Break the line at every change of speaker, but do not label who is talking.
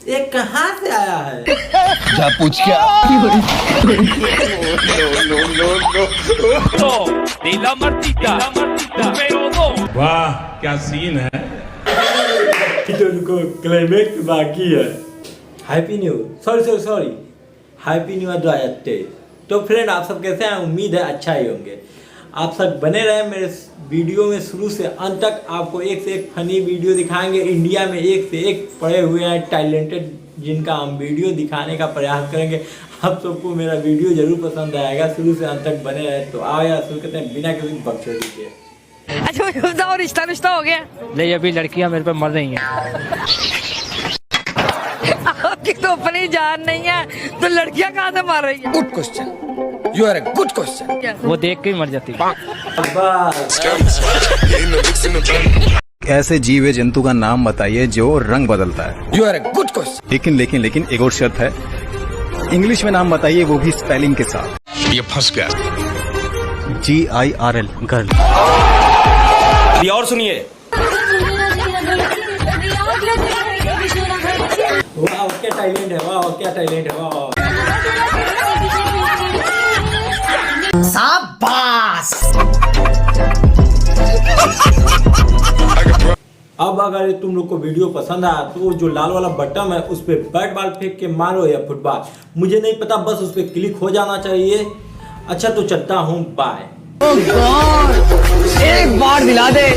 ये कहाँ से आया है?
जा पूछ क्या?
वाह क्या सीन है।
उनको क्लाइमेक्स बाकी है। Happy new sorry happy new year 2023। तो फ्रेंड आप सब कैसे हैं? उम्मीद है अच्छा ही होंगे। आप सब बने रहे मेरे वीडियो में शुरू से अंत तक। आपको एक से एक फनी वीडियो दिखाएंगे। इंडिया में एक से एक पड़े हुए हैं टैलेंटेड, जिनका हम वीडियो दिखाने का प्रयास करेंगे। आप सबको मेरा वीडियो जरूर पसंद आएगा। शुरू से अंत तक बने रहे। तो आओ यार शुरू करते हैं बिना किसी बकचोदी के।
अच्छा मुझे बताओ, रिश्ता हो गया?
नहीं, अभी लड़कियां मेरे पे मर रही हैं।
आपकी तो अपनी जान नहीं है तो लड़कियां कहाँ से मार रही हैं?
Good question, you are a good question.
वो देख के ही मर जाती है।
ऐसे जीव जंतु का नाम बताइए जो रंग बदलता है।
You are a good question.
लेकिन एक और शर्त है, इंग्लिश में नाम बताइए, वो भी स्पेलिंग के साथ।
ये फंस गया।
GIRL girl.
और सुनिए,
वाह क्या टैलेंट है, वाह क्या टैलेंट है, वाह। शाबाश। अब अगर तुम लोग को वीडियो पसंद आया तो जो लाल वाला बटन है उस पर बैट बॉल फेंक के मारो या फुटबॉल, मुझे नहीं पता, बस उस पर क्लिक हो जाना चाहिए। अच्छा तो चलता हूँ, बाय।
एक बार दिला दे।